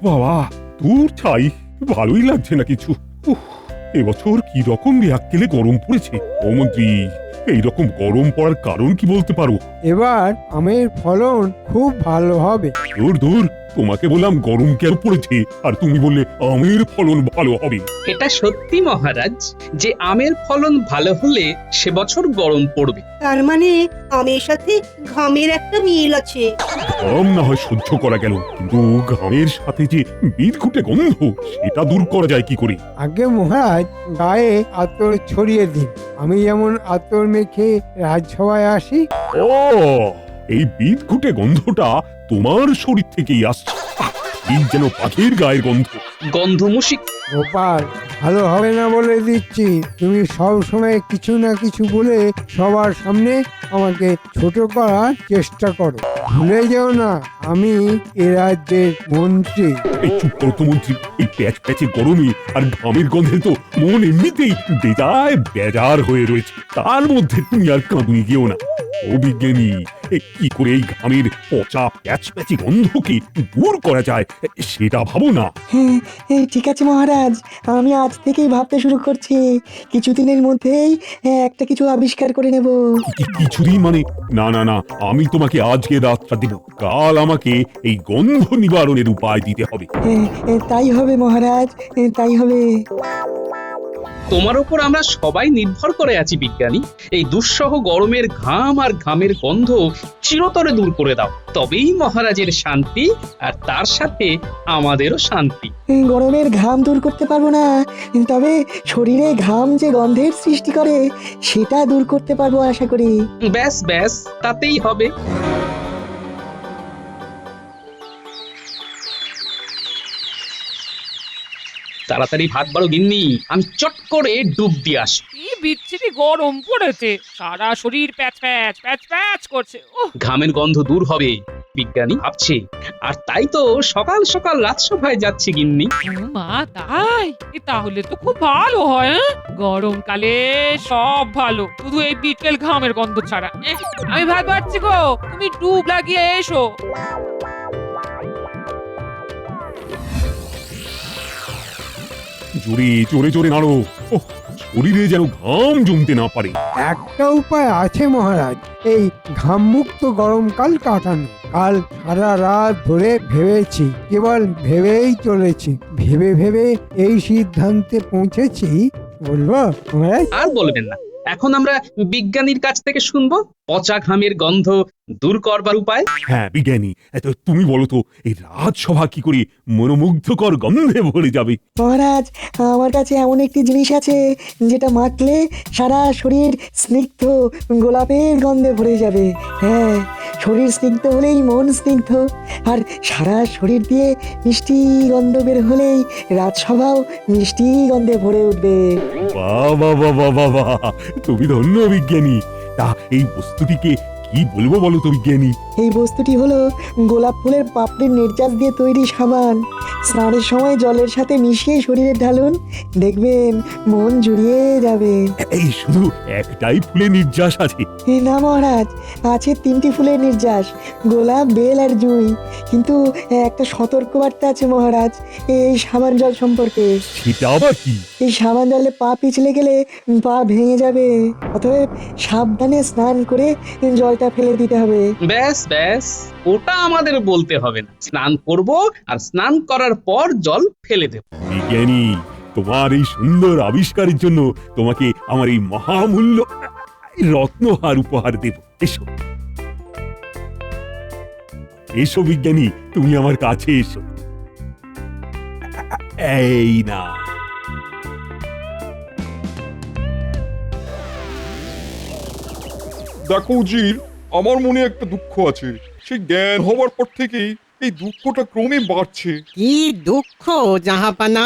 বাবা, দূর ছাই, ভালোই লাগছে না কিছু। উফ, এবছর কি রকম আক্কেলে গরম পড়েছে। ও মন্ত্রী, এইরকম গরম পড়ার কারণ কি বলতে পারো? এবার আমের ফলন খুব ভালো হবে। দূর দূর, তোমাকে বললাম গরম কেন পড়েছে, আর তুমি বললে আমের ফলন ভালো হবে। এটা সত্যি মহারাজ যে আমের ফলন ভালো হলে সে বছর গরম পড়বে। তার মানে আমের সাথে ঘামের একটা মিল আছে। গরম না হয় সহ্য করা গেল, কিন্তু ঘামের সাথে যে বিদঘুটে গন্ধ, সেটা দূর করা যায় কি করে? আগে মহারাজ গায়ে আতর ছড়িয়ে দিন। আমি যেমন আতর মেখে রাজসভায় আসি। ও, এই বিদঘুটে গন্ধটা তোমার শরীর থেকেই আসছে। ঠিক যেন পাখির গায়ের গন্ধ। গন্ধমুশিক। গোপাল, ভালো হবে না বলে দিচ্ছি। তুমি সব সময় কিছু না কিছু বলে সবার সামনে আমাকে ছোট করার চেষ্টা করো। ভুলে যেও না আমি এ রাজ্যের মন্ত্রী। এই চুপ করো তো মন্ত্রী, এই প্যাচ প্যাচে গরমে আর ঘামের গন্ধে তো মন এমনিতেই বেজায় বেজার হয়ে রয়েছে, তার মধ্যে তুমি আর কাঁদুনি গিয়েও না। ও বিজ্ঞানী, কি করে এই ঘামের পচা প্যাচ প্যাচে গন্ধকে দূর করা যায় সেটা ভাবো না। হ্যাঁ, ঠিক আছে মহারাজ, আমি আজ থেকেই ভাবতে শুরু করছি। কিছুদিনের মধ্যেই একটা কিছু আবিষ্কার করে নেব। কিছুদিন মানে? না না না, আমি তোমাকে আজকে রাতটা দিব, কাল আমাকে এই গন্ধ নিবারণের উপায় দিতে হবে। তাই হবে মহারাজ, তাই হবে। তোমার উপর আমরা সবাই নির্ভর করে আছি বিজ্ঞানী। এই দুঃসহ গরমের ঘাম আর ঘামের গন্ধ চিরতরে দূর করে দাও, তবেই মহারাজের শান্তি, আর তার সাথে আমাদেরও শান্তি। গরমের ঘাম দূর করতে পারবো না, তবে শরীরে ঘাম যে গন্ধের সৃষ্টি করে সেটা দূর করতে পারবো আশা করি। ব্যাস ব্যাস, তাতেই হবে। তাড়াতাড়ি ভাত বাড়ো গিন্নি, আমি চট করে ডুব দিয়ে আসি। কি বিচ্ছিরি গরম পড়েছে, সারা শরীর প্যাচ প্যাচ প্যাচ প্যাচ করছে। ওহ, ঘামের গন্ধ দূর হবে বিজ্ঞানী ভাবছে, আর তাই তো সকাল সকাল রাজসভায় যাচ্ছে গিন্নি। মা তাই? তাহলে তো খুব ভালো হয়। গরমকালে সব ভালো, শুধু এই বিকেল ঘামের গন্ধ ছাড়া। আমি ভাত বাড়ছি গো, তুমি ডুব লাগিয়ে এসো। জোরে জোরে জোরে নাড়ো, ওহ, শরীরে যেন ঘাম জমতে না পারে। একটা উপায় আছে মহারাজ, এই ঘামমুক্ত গরমকাল কাটানো। কাল সারা রাত ধরে ভেবেছি, কেবল ভেবেই চলেছি। ভেবে ভেবে এই সিদ্ধান্তে পৌঁছেছি, বলবো মহারাজ? আর বলবেন না, এখন আমরা বিজ্ঞানীর কাছ থেকে শুনবো পচা ঘামের গন্ধ দূর করবার উপায়। হ্যাঁ বিজ্ঞানী, তো তুমি বলো তো, এই রাজসভা কি করে মনোমুগ্ধকর গন্ধে ভরে যাবে? মহারাজ, আমার কাছে এমন একটি জিনিস আছে যেটা মাখলে সারা শরীর স্নিগ্ধ গোলাপের গন্ধে ভরে যাবে। হ্যাঁ, শরীর স্নিগ্ধ হলেই মন স্নিগ্ধ, আর সারা শরীর দিয়ে মিষ্টি গন্ধ বের হলেই রাজসভাও মিষ্টি গন্ধে ভরে উঠবে। বাহ বাহ বাহ বাহ বাহ বাহ, তুমি ধন্য বিজ্ঞানী। তা এই বস্তুটিকে কি বলবো বলো তো বিজ্ঞানী? এই বস্তুটি হলো গোলাপ ফুলের পাপড়ির নির্যাস দিয়ে তৈরি সাবান। স্নানের সময় জলের সাথে মিশিয়ে শরীরে ঢালুন, দেখবেন মন জুড়িয়ে যাবে। এই শুধু একটাই ফুলের নির্যাস আছে? না মহারাজ, আছে 3টি ফুলের নির্যাস, গোলাপ, বেল আর জুঁই। কিন্তু একটা সতর্কবার্তা আছে মহারাজ এই সাবান জল সম্পর্কে। সেটা আবার কি? এই সাবান জলে পা পিছলে গেলে পা ভেঙে যাবে, অতএব সাবধানে স্নান করে জলটা ফেলে দিতে হবে। ব্যাস ব্যাস, ওটা আমাদের বলতে হবে না। স্নান করব, আর স্নান করার পর জল ফেলে দেব। বিজ্ঞানী, তোমার এই সুন্দর আবিষ্কারের জন্য তোমাকে আমার এই মহামূল্য রত্নহার উপহার দেব। এসো এসো বিজ্ঞানী, তুমি আমার কাছে এসো। এই না, দেখো উজির, আমার মনে একটা দুঃখ আছে। সেই জ্ঞান হবার পর থেকেই এই দুঃখটা ক্রমে বাড়ছে। কি দুঃখ জাহাপানা?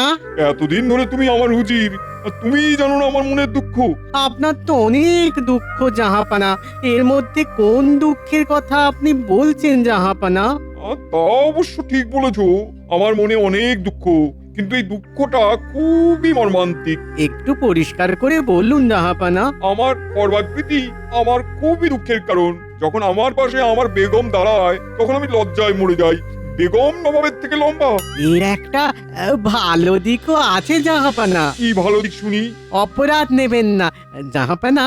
এতদিন ধরে তুমি আমার উজির, আর তুমিই জানো না আমার মনের দুঃখ। আপনার তো অনেক দুঃখ জাহাপানা, এর মধ্যে কোন দুঃখের কথা আপনি বলছেন জাহাপানা? তা অবশ্য ঠিক বলেছো, আমার মনে অনেক দুঃখ, কিন্তু এই দুঃখটা খুবই মর্মান্তিক। একটু পরিষ্কার করে বলুন জাহাপানা। আমার পর্বাকৃতি আমার খুবই দুঃখের কারণ। যখন আমার পাশে আমার বেগম দাঁড়ায় তখন আমি লজ্জায় মরে যাই। বেগম নবাবের থেকে লম্বা। এর একটা ভালো দিকও আছে জাহাপানা। কি ভালো দিক শুনি? অপরাধ নেবেন না জাহাপানা,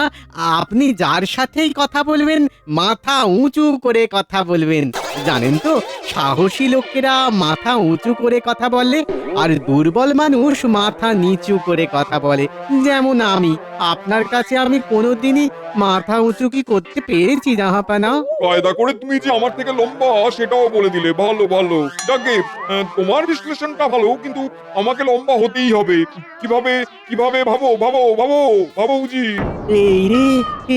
আপনি যার সাথেই কথা বলবেন মাথা উঁচু করে কথা বলবেন। জানেন তো, সাহসী লোকেরা মাথা উঁচু করে কথা বলে আর দুর্বল মানুষ মাথা নিচু করে কথা বলে। যেমন আমি, আপনার কাছে আমি কোনোদিনই মাথা উঁচু কি করতে পেরেছি জাহাপানা? কায়দা করে তুমি যে আমার থেকে লম্বা সেটাও বলে দিলে। ভালো ভালো। যাকে তোমার বিশ্লেষণটা ভালো, কিন্তু আমাকে লম্বা হতেই হবে। কিভাবে কিভাবে ভাবো ভাবো ভাবো ভাবো উজি। এই রে,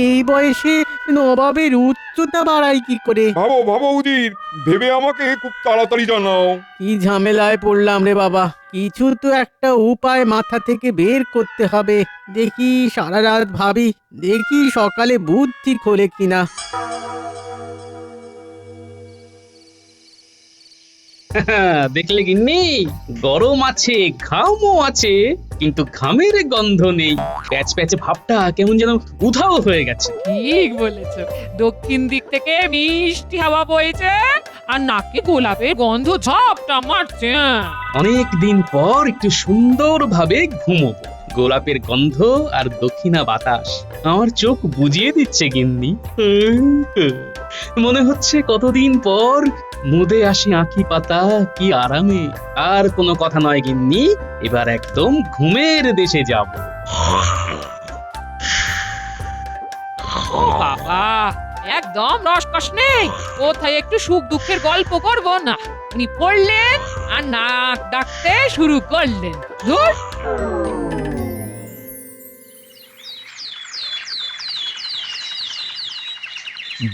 এই বয়সে নবাবের উচ্চতা বাড়াই কি করে? ভাবো ভাবো উজির, ভেবে আমাকে খুব তাড়াতাড়ি জানাও। কি ঝামেলায় পড়লাম রে বাবা। কিছু তো একটা উপায় মাথা থেকে বের করতে হবে। দেখি সারা রাত ভাবি, দেখি সকালে বুদ্ধি খোলে কিনা। দেখলে গিন্নি, গরম আছে, ঘামও আছে, কিন্তু ঘামের গন্ধ নেই। প্যাচ প্যাচে ভাবটা কেমন যেন উধাও হয়ে গেছে। ঠিক বলেছো, দক্ষিণ দিক থেকে মিষ্টি হাওয়া বইছে আর নাকে গোলাপের গন্ধ ঝাপটা মারছে। অনেক দিন পর একটু সুন্দরভাবে ঘুমোবো। গোলাপের গন্ধ আর দক্ষিণা বাতাস আমার চোখ বুজিয়ে দিচ্ছে গিন্নি। মনে হচ্ছে কতদিন পর মুদে আসি আঁখি পাতা, কি আরামে। আর কোনো কথা নয় গিন্নি, এবার একদম ঘুমের দেশে যাব। ও বাবা, একদম রসকস নেই। কোথায় একটু সুখ দুঃখের গল্প করব না, উনি পড়লেন আর নাক ডাকতে শুরু করলেন। ধুর।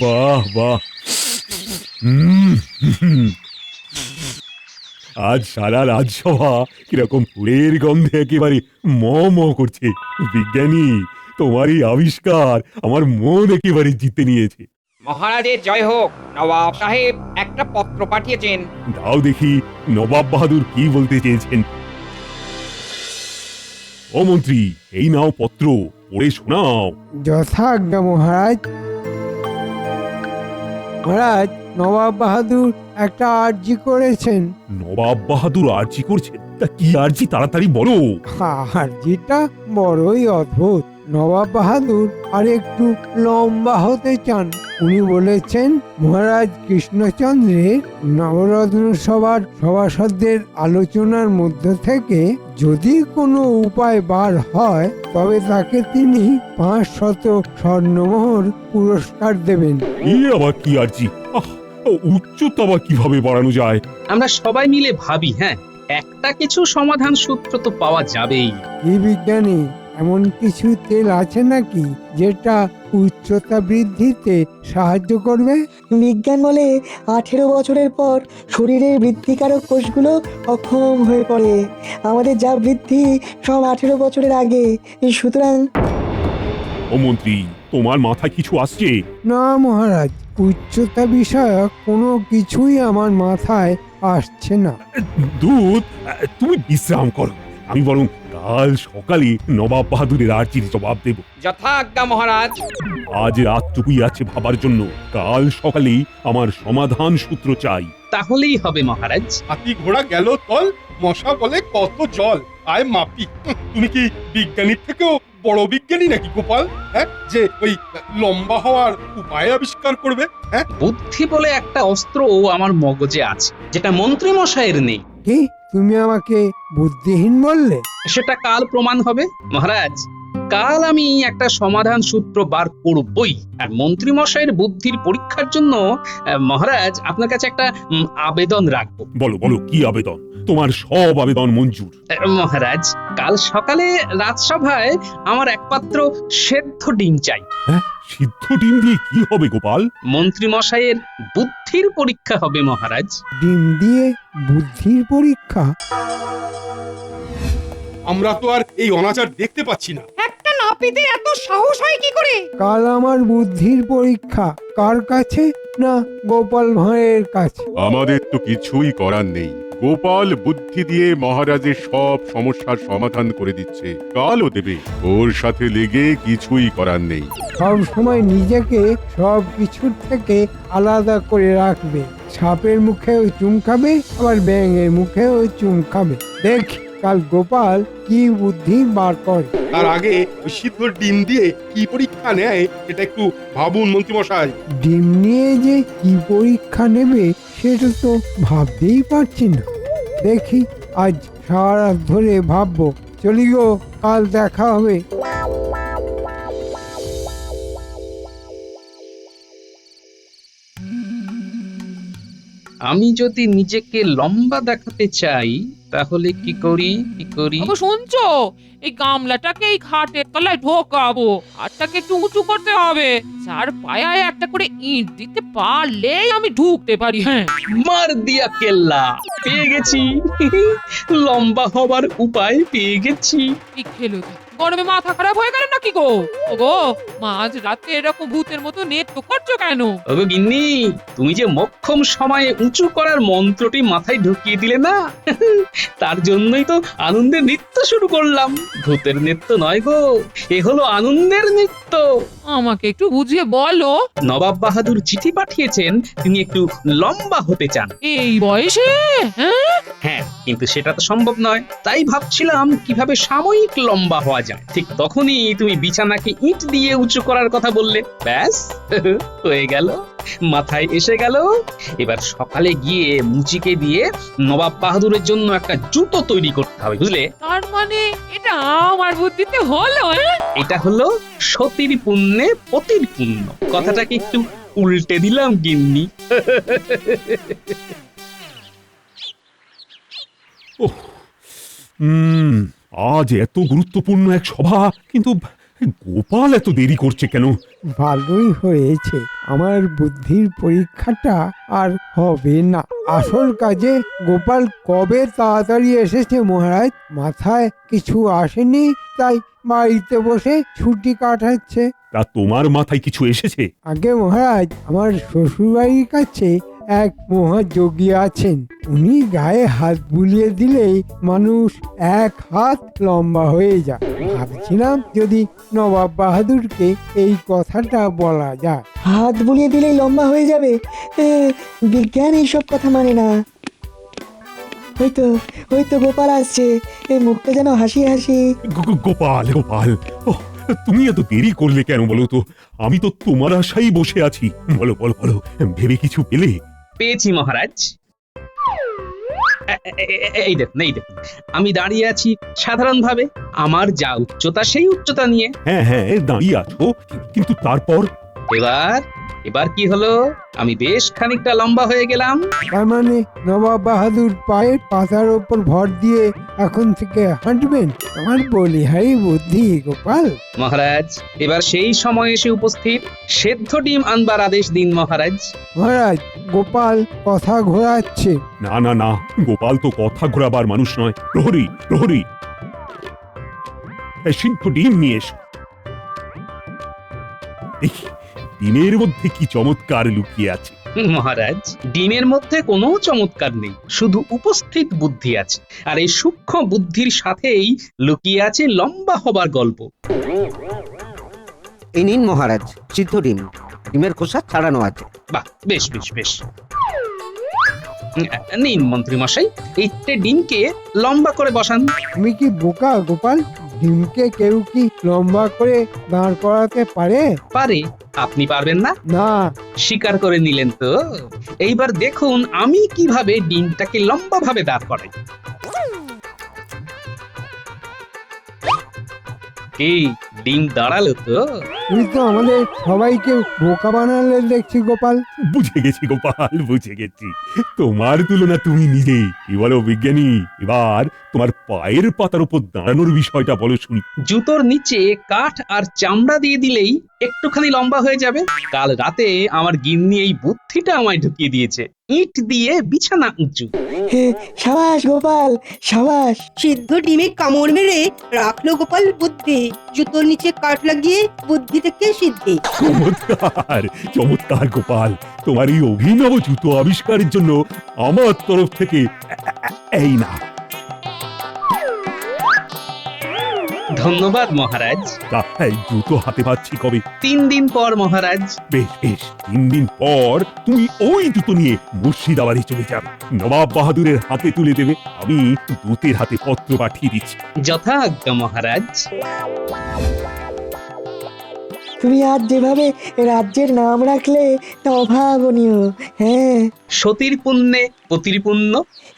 বাহ বাহ। হুম, হুম। আজ সারা রাজসভা কিরকম ফুলের গন্ধে একেবারে ম ম করছে। বিজ্ঞানী, তোমার এই আবিষ্কার আমার মন একেবারে জিতে নিয়েছে। মহারাজের জয় হোক। নবাব সাহেব একটা পত্র পাঠিয়েছেন। দাও দেখি নবাব বাহাদুর কি বলতে চেয়েছেন। ও মন্ত্রী, এই নাও পত্র, পড়ে শোনাও। যথাজ্ঞা মহারাজ। মহারাজ, নবাব বাহাদুর একটা আর্জি করেছেন। নবাব বাহাদুর আর্জি করছেন? তা কি আর্জি, তাড়াতাড়ি বলো। আর্জিটা বড়ই অদ্ভুত। নবাব বাহাদুর আর একটু লম্বা হতে চান। উনি বলেছেন, মহারাজ কৃষ্ণচন্দ্রের নবরত্ন সভার সভাসদদের আলোচনার মধ্য থেকে যদি কোনো উপায় বার হয় তবে তাকে তিনি 500 স্বর্ণমোহর পুরস্কার দেবেন। এ আবার কি আর্জি? উচ্চতা আবার কিভাবে বাড়ানো যায়? আমরা সবাই মিলে ভাবি। হ্যাঁ, একটা কিছু সমাধান সূত্র তো পাওয়া যাবেই। এই বিজ্ঞানী, এমন কিছু তেল আছে নাকি যেটা উচ্চতা বৃদ্ধিতে সাহায্য করবে? বিজ্ঞান বলে 18 বছরের পর শরীরের বৃদ্ধিকারক কোষগুলো অক্ষম হয়ে পড়ে। আমাদের যা বৃদ্ধি সব 18 বছরের আগে। সুতরাং ও মন্ত্রী, তোমার মাথায় কিছু আসছে? না মহারাজ, উচ্চতা বিষয়ক কোনো কিছুই আমার মাথায় আসছে না। দুধ, তুমি বিশ্রাম করো। আমি বরং কাল সকালে নবাব বাহাদুরের আর্জির জবাব দেব। যথাজ্ঞা মহারাজ। আজ রাতটুকুই আছে ভাবার জন্য। কাল সকালে আমার সমাধান সূত্র চাই। তাহলেই হবে মহারাজ। হাতি ঘোড়া গেল তল, মশা বলে কত জল। আয় মাপি। তুমি কি বিজ্ঞানীর থেকেও বড় বিজ্ঞানী নাকি গোপাল? হ্যাঁ, যে ওই লম্বা হওয়ার উপায় আবিষ্কার করবে? হ্যাঁ, বুদ্ধি বলে একটা অস্ত্র আমার মগজে আছে, যেটা মন্ত্রী মশাইয়ের নেই। কি, তুমি আমাকে বুদ্ধিহীন বললে? সেটা কাল প্রমাণ হবে মহারাজ। কাল আমি একটা সমাধান সূত্র বার করবই। আর মন্ত্রী মশাইয়ের বুদ্ধির পরীক্ষার জন্য মহারাজ আপনার কাছে একটা আবেদন রাখবো। বলো বলো, কি আবেদন? তোমার সব আবেদন মঞ্জুর। মহারাজ, কাল সকালে রাজসভায় আমার একমাত্র সেদ্ধ ডিম চাই। হ্যাঁ, সিদ্ধ ডিম দিয়ে কি হবে গোপাল? মন্ত্রী মশাইয়ের বুদ্ধির পরীক্ষা হবে মহারাজ। ডিম দিয়ে বুদ্ধির পরীক্ষা? আমরা তো আর এই অনাচার দেখতে পাচ্ছি না। একটা নাপিতে এত সাহস হয় কি করে? কাল আমার বুদ্ধির পরীক্ষা কার কাছে? না গোপাল ভাঁড়ের কাছে। আমাদের তো কিছুই করার নেই। গোপাল বুদ্ধি দিয়ে মহারাজের সব সমস্যার সমাধান করে দিচ্ছে, কালও দেবে। ওর সাথে লেগে কিছুই করার নেই। সব সময় নিজেকে সব কিছুর থেকে আলাদা করে রাখবে, সাপের মুখেও চুম খাবে, আবার ব্যাঙের মুখেও চুম খাবে। দেখ কাল গোপাল কি বুদ্ধি বার করে। তার আগে ওই সিদ্ধ ডিম দিয়ে কি পরীক্ষা নেয় সেটা একটু ভাবুন মন্ত্রীমশাই। ডিম নিয়ে যে কি পরীক্ষা নেবে সেটা তো ভাবতেই পারছি না। দেখি আজ সারা রাত ধরে ভাববো। চলি গো, কাল দেখা হবে। আমি যদি নিজেকে লম্বা দেখাতে চাই তাহলে কি করি? ওগো শুনছো, এই গামলাটাকে এই খাটের তলায় ঢোকাবো, হাতটাকে একটু উঁচু করতে হবে, চার পায়ায় একটা করে ইট দিতে পারলেই আমি ঢুকতে পারি। হ্যাঁ, মার দিয়া কেল্লা, পেয়ে গেছি। লম্বা হবার উপায় পেয়ে গেছি। কি খেলো তো? গরমে মাথা খারাপ হয়ে গেল নাকি গো? ওগো, মাঝ রাতে এরকম ভূতের মতো নেট করছো কেন? ওগো গিন্নি, তুমি যে মোক্ষম সময়ে উঁচু করার মন্ত্রটি মাথায় ঢুকিয়ে দিলে না, তার জন্যই তো আনন্দের নৃত্য শুরু করলাম। ভূতের নৃত্য নয় গো, এ হলো আনন্দের নৃত্য। আমাকে একটু বুঝিয়ে বলো। নবাব বাহাদুর চিঠি পাঠিয়েছেন, তিনি একটু লম্বা হতে চান। এই বয়সে? হ্যাঁ, হ্যাঁ, কিন্তু সেটা তো সম্ভব নয়। তাই ভাবছিলাম কিভাবে সাময়িক লম্বা হওয়া যায়। ঠিক তখনই তুমি বিছানাকে ইট দিয়ে উঁচু করার কথা বললে। ব্যাস, হয়ে গেল, মাথায় এসে গেল। এবার সকালে গিয়ে মুচিকে দিয়ে নবাব বাহাদুরের জন্য একটা জুতো তৈরি করতে হবে, বুঝলে? তার মানে এটা আমার বুদ্ধিতে হলো? এটা হলো সতীর পুণ্যে পতির পুণ্য। কথাটাকে একটু উল্টে দিলাম গিন্নি। আজ এত গুরুত্বপূর্ণ এক সভা, কিন্তু গোপাল এত দেরি করছে কেন? ভালোই হয়েছে, আমার বুদ্ধির পরীক্ষাটা আর হবে না। আসল কাজে গোপাল কবে তাড়াতাড়ি এসেছে মহারাজ, মাথায় কিছু আসেনি, তাই বাড়িতে বসে ছুটি কাটাচ্ছে। তা তোমার মাথায় কিছু এসেছে? আগে মহারাজ, আমার শ্বশুরবাড়ির কাছে এক মহাযোগী আছেন, উনি গায়ে হাত বুলিয়ে দিলেই মানুষ এক হাত লম্বা হয়ে যায়। ভাবছিলাম যদি নবাব বাহাদুরকে এই কথাটা বলা যায়। হাত বুলিয়ে দিলেই লম্বা হয়ে যাবে? বিজ্ঞান এইসব কথা মানে না। হয়তো গোপাল আসছে, এই মুখটা যেন হাসি হাসি। গোপাল, গোপাল, ওহ, তুমি এত দেরি করলে কেন বলো তো? আমি তো তোমার আশাই বসে আছি। বলো বলো বলো, ভেবে কিছু পেলে? পেয়েছি মহারাজ। এই দেখুন, আমি দাঁড়িয়ে আছি সাধারণভাবে, আমার যা উচ্চতা সেই উচ্চতা নিয়ে। হ্যাঁ হ্যাঁ, দাঁড়িয়ে আছো, কিন্তু তারপর? এবার কি হলো? আমি বেশ খানিকটা লম্বা হয়ে গেলাম। তার মানে নবাব বাহাদুর পায়ের পাতার ওপর ভর দিয়ে এখন থেকে হাঁটবেন? আমার বলিহারি বুদ্ধি গোপাল। মহারাজ, এবার সেই সময় এসে উপস্থিত। সেদ্ধ ডিম আনবার আদেশ দিন মহারাজ। মহারাজ, গোপাল কথা ঘোরাচ্ছে। না না না, গোপাল তো কথা ঘোরাবার মানুষ নয়। প্রহরী, প্রহরী, সিদ্ধ ডিম নিয়ে এসো। দেখি ডিমের মধ্যে কি চমৎকার লুকিয়ে আছে। মহারাজ, ডিমের মধ্যে কোনো চমৎকার নেই, শুধু উপস্থিত বুদ্ধি আছে। আর এই সূক্ষ্ম বুদ্ধির সাথেই লুকিয়ে আছে লম্বা হবার গল্প। এই নিন মহারাজ, সিদ্ধ ডিম, ডিমের খোসা ছাড়ানো আছে। বাহ, বেশ বেশ বেশ। নিন মন্ত্রী মশাই, এই ডিমকে লম্বা করে বসান। তুমি কি বোকা গোপাল? ডিমকে কেউ কি লম্বা করে দাঁড় করাতে পারে? পারে, আপনি পারবেন না? না। স্বীকার করে নিলেন তো? এইবার দেখুন আমি কিভাবে ডিমটাকে লম্বা ভাবে দাঁড় করাই। এই ডিম দাঁড়ালো তো? তুমি তো আমাদের সবাইকে বোকা বানালে দেখছি গোপাল। বুঝে গেছি গোপাল, বুঝে গেছি। তোমার তুলনা তুমি নিজেই। কি বলো বিজ্ঞানী, এবার তোমার পায়ের পাতার উপর দাঁড়ানোর বিষয়টা বলো শুনি। জুতোর নিচে কাঠ আর চামড়া দিয়ে দিলেই একটুখানি লম্বা হয়ে যাবে। কাল রাতে আমার গিন্নি এই বুদ্ধিটা আমায় ঢুকিয়ে দিয়েছে। ইট দিয়ে বিছানা উঁচু। সাবাস গোপাল, সাবাস। সিদ্ধ ডিমে কামড় মেরে রাখলো গোপাল বুদ্ধি, জুতোর নিচে কাঠ লাগিয়ে বুদ্ধি থেকে সিদ্ধি। চমৎকার, চমৎকার গোপাল। তোমার এই অভিনব জুতো আবিষ্কারের জন্য আমার তরফ থেকে এই না। ধন্যবাদ মহারাজ। তা এই জুতো হাতে পাচ্ছি কবে? 3 দিন পর মহারাজ। বেশ বেশ, 3 দিন পর তুমি ওই জুতো নিয়ে মুর্শিদাবাদে চলে যাবে, নবাব বাহাদুরের হাতে তুলে দেবে। আমি দূতের হাতে পত্র পাঠিয়ে দিচ্ছি। যথা আজ্ঞা মহারাজ। তুমি আজ যেভাবে রাজ্যের নাম রাখলে তা অভাবনীয়। হ্যাঁ, সতীর পুণ্যে পতির পুণ্য।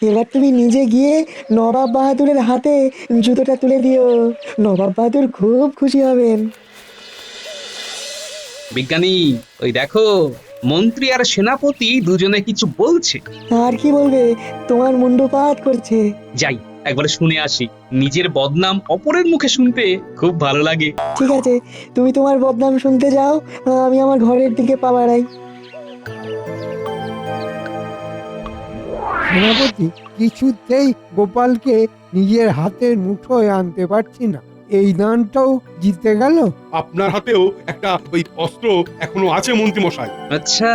এবার তুমি নিজে গিয়ে নবাব বাহাদুরের হাতে জুতোটা তুলে দিও। নবাব বাহাদুর খুব খুশি হবেন। বিজ্ঞানী, ওই দেখো মন্ত্রী আর সেনাপতি দুজনে কিছু বলছে। আর কি বলবে, তোমার মুন্ডুপাত করছে। যাই একবার শুনে আসি। নিজের বদনাম অপরের মুখে শুনতে খুব ভালো লাগে। ঠিক আছে, তুমি তোমার বদনাম শুনতে যাও, আমি আমার ঘরের দিকে পা বাড়াই। সেনাপতি, কিছুতেই গোপালকে নিজের হাতের মুঠোয় আনতে পারছি না। এই দানটাও জিতে গেল। আপনার হাতেও একটা ওই অস্ত্র এখনো আছে মন্ত্রী মশাই। আচ্ছা,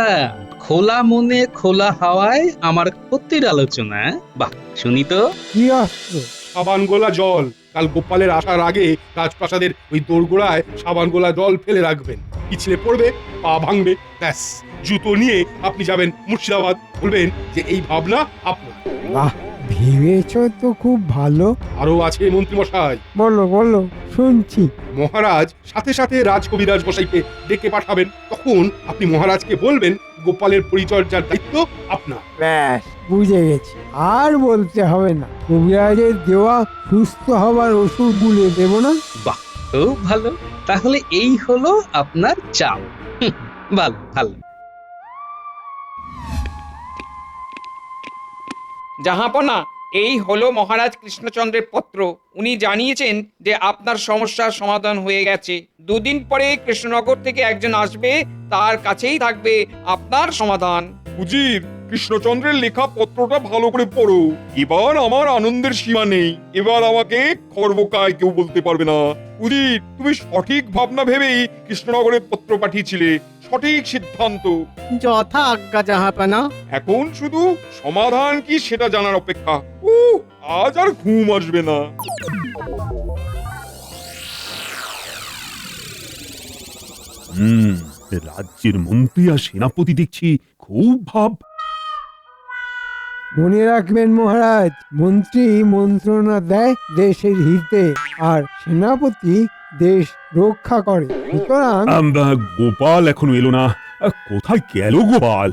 খোলা মনে খোলা হাওয়ায় আমার ক্ষতির আলোচনা। বাহ, শুনি তো। কি অস্ত্র? সাবান গোলা জল। কাল গোপালের আসার আগে রাজপ্রাসাদের ওই দোরগোড়ায় সাবান গোলা জল ফেলে রাখবেন। পিছলে পড়বে, পা ভাঙবে, ব্যাস জুতো নিয়ে আপনি যাবেন মুর্শিদাবাদ। বলবেন যে এই ভাবনা আপনার। বাহ, ভেবেছ তো খুব ভালো। আরো আছে মন্ত্রী মশাই। বলো বলো, শুনছি। মহারাজ সাথে সাথে রাজকবিরাজ মশাইকে ডেকে পাঠাবেন। তখন আপনি মহারাজকে বলবেন গোপালের পরিচর্যার দায়িত্ব আপনার। ব্যাস, বুঝে গেছি, আর বলতে হবে না। কবিরাজের দেওয়া সুস্থ হবার ওষুধ গুলে দেব না। বাহ, খুব ভালো। তাহলে এই হলো আপনার চাল। ভালো ভালো। জাহাপনা, এই হলো মহারাজ কৃষ্ণচন্দ্রের পত্র। উনি জানিয়েছেন যে আপনার সমস্যার সমাধান হয়ে গেছে। 2 দিন পরে কৃষ্ণনগর থেকে একজন আসবে, তার কাছেই থাকবে আপনার সমাধান। উজির, কৃষ্ণচন্দ্রের লেখা পত্রটা ভালো করে পড়ো। এবার আমার আনন্দের সীমা নেই। এবার আমাকে খর্বকায় কেউ বলতে পারবে না। উজির, তুমি সঠিক ভাবনা ভেবেই কৃষ্ণনগরে পত্র পাঠিয়েছিলে। সঠিক সিদ্ধান্ত। যথা আজ্ঞা জাহাপানা। এখন শুধু সমাধান কি সেটা জানার অপেক্ষা। আজ আর ঘুম আসবে না। রাজ্যের মন্ত্রী আর সেনাপতি দেখছি খুব ভাব। মনে রাখবেন মহারাজ, মন্ত্রী মন্ত্রণা দেয় দেশের হিতে, আর সেনাপতি দেশ রক্ষা করে। সুতরাং গোপাল এখনো এলো না। কোথায় গেল গোপাল?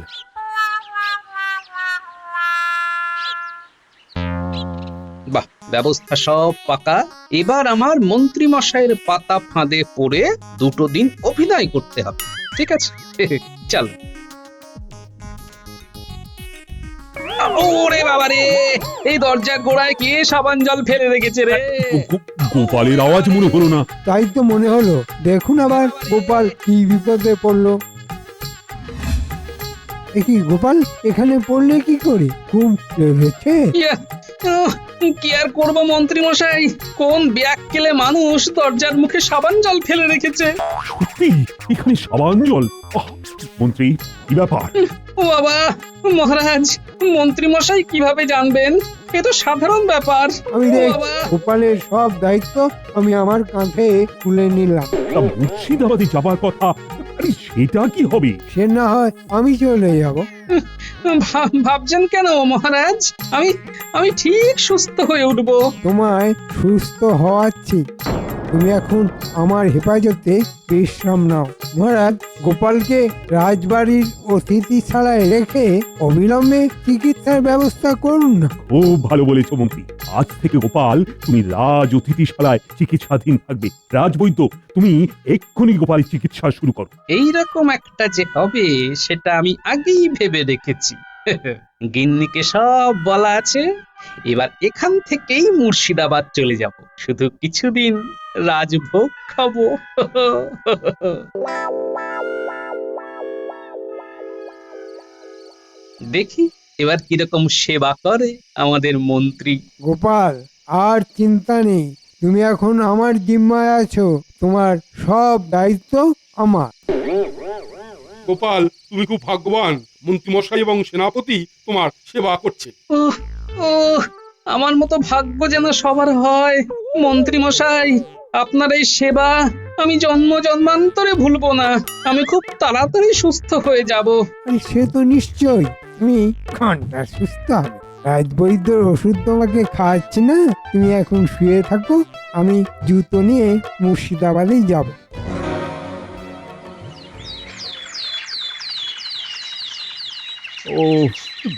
বাহ, ব্যবস্থা সব পাকা। এবার আমার মন্ত্রী মশাইয়ের পাতা ফাঁদে পড়ে 2 দিন অভিনয় করতে হবে। ঠিক আছে, চল। ওরে বাবা রে, এই দরজার গোড়ায় কে সাবান জল ফেলে রেখেছে রে? গোপালের আওয়াজ মনে হলো না। তাই তো মনে হলো। দেখুন আবার গোপাল কি বিপদে পড়লো। কি গোপাল এখানে পড়লে কি করে? খুব লেগেছে? কি আর করবো মন্ত্রী মশাই, কোন ব্যাককেলে মানুষ দরজার মুখে সাবান জল ফেলে রেখেছে। সত্যি এখানে সাবান জল? মন্ত্রী, কি ব্যাপার? ও বাবা, মহারাজ, মন্ত্রী মশাই কিভাবে জানবেন? এ তো সাধারণ ব্যাপার। আমি গোপালের সব দায়িত্ব আমি আমার কাঁধে তুলে নিলাম। মুর্শিদাবাদে যাবার কথা, সেটা কি হবে? সে না হয় আমি চলে যাব। ভাবছেন কেন মহারাজ? আমি ঠিক সুস্থ হয়ে উঠবো। তোমায় সুস্থ হওয়াচ্ছি। তুমি এখন আমার হেফাজতে বিশ্রাম নাও। মহারাজ, গোপালকে রাজবাড়ির অতিথিশালায় রেখে অবিলম্বে চিকিৎসার ব্যবস্থা করুন না। ও ভালো বলেছো মন্ত্রী। আজ থেকে গোপাল তুমি রাজ অতিথিশালায় চিকিৎসাধীন থাকবে। রাজবৈদ্য, তুমি এক্ষুনি গোপালের চিকিৎসা শুরু করো। এইরকম একটা যে হবে সেটা আমি আগেই ভেবে রেখেছি। গিন্নিকে সব বলা আছে। এবার এখান থেকেই মুর্শিদাবাদ চলে যাব, শুধু কিছুদিন রাজভোগ খাবো। দেখি এবার কিরকম সেবা করে আমাদের মন্ত্রী। গোপাল, আর চিন্তা নেই। তুমি এখন আমার জিম্মায় আছো। তোমার সব দায়িত্ব আমার। গোপাল, তুমি খুব ভাগ্যবান। মন্ত্রী মশাই এবং সেনাপতি তোমার সেবা করছে। আমার মতো ভাগ্য যেন সবার হয়। মন্ত্রী মশাই, আপনার এই সেবা আমি জন্ম জন্মান্তরে ভুলবো না। আমি খুব তাড়াতাড়ি সুস্থ হয়ে যাব। আর সে তো নিশ্চয় তুমি ঘন্টা সুস্থ হবে। রাজবৈদ্যর ওষুধ তোমাকে খাওয়াচ্ছে না, তুমি এখন শুয়ে থাকো, আমি জুতো নিয়ে মুর্শিদাবাদে যাব। ও,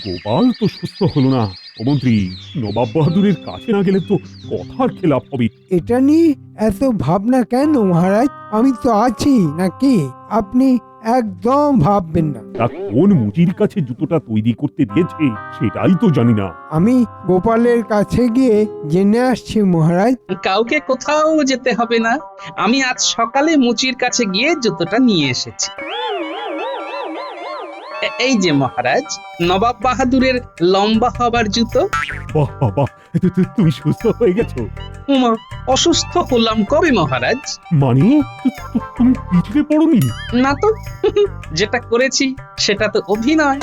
গোপাল তো সুস্থ হলো না। ও মন্ত্রী, নবাব বাহাদুরের কাছে না গেলে তো কথার খেলাপ হবে। এটা নিয়ে এত ভাবনা কেন মহারাজ? আমি তো আছি নাকি? আপনি একদম ভাববেন না। তা কোন মুচির কাছে জুতোটা তৈরি করতে দিয়েছে সেটাই তো জানি না। আমি গোপালের কাছে গিয়ে জেনে আসছি মহারাজ। কাউকে কোথাও যেতে হবে না। আমি আজ সকালে মুচির কাছে গিয়ে জুতোটা নিয়ে এসেছি। এই যে মহারাজ, নবাব বাহাদুরের লম্বা হবার জুতো। বাহ বাহ, তুমি সুস্থ হয়ে গেছো? উমা, অসুস্থ হলাম কবে মহারাজ? মানে তুমি পিছলে পড়োনি? না তো, যেটা করেছি সেটা তো অভিনয়।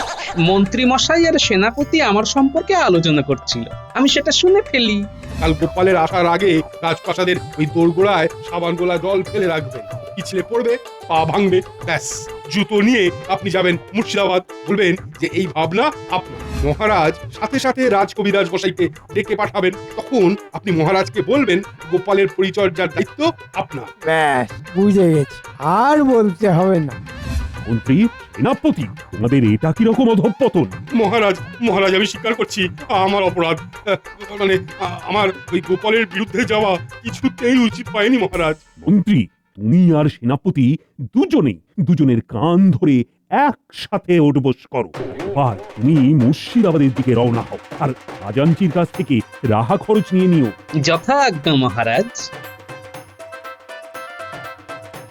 মন্ত্রী মশাই আর সেনাপতি আমার সম্পর্কে আলোচনা করছিল, আমি সেটা শুনে ফেলি। কাল গোপালের আসার আগে রাজপ্রাসাদের ওই দোরগোড়ায় সাবান গোলা জল ফেলে রাখবেন। পিছলে পড়বে, পা ভাঙবে, ব্যাস জুতো নিয়ে আপনি যাবেন মুর্শিদাবাদ। বলবেন যে এই ভাবনা আপনার। মহারাজ সাথে সাথে রাজকবিরাজ মশাইকে ডেকে পাঠাবেন। তখন আপনি মহারাজকে বলবেন গোপালের পরিচর্যার দায়িত্ব আপনার। ব্যাস বুঝে গেছি, আর বলতে হবে না। মন্ত্রী, সেনাপতি, তোমাদের এটা কিরকম অধঃপতন? মহারাজ মহারাজ আমি স্বীকার করছি আমার অপরাধ। মানে আমার ওই গোপালের বিরুদ্ধে যাওয়া কিছুতেই উচিত পায়নি মহারাজ। মন্ত্রী, তুমি আর সেনাপতি দুজনের কান ধরে একসাথে ওঠবস করো। আর তুমি মুর্শিদাবাদের দিকে রওনা হও, আর খাজাঞ্চির কাছ থেকে রাহা খরচ নিয়ে নিও। যথা আজ্ঞা মহারাজ।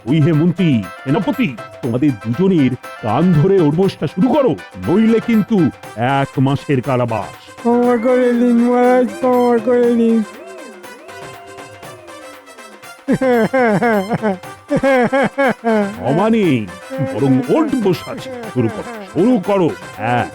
ওই হে মন্ত্রী, সেনাপতি, তোমাদের দুজনের কান ধরে ওঠবসটা শুরু করো, নইলে কিন্তু 1 মাসের কারাবাস। ক্ষমা করে দিন মহারাজ, ক্ষমা করে দিন। ক্ষমা নেই, বরং ওঠবস আছে। শুরু করো, হ্যাঁ।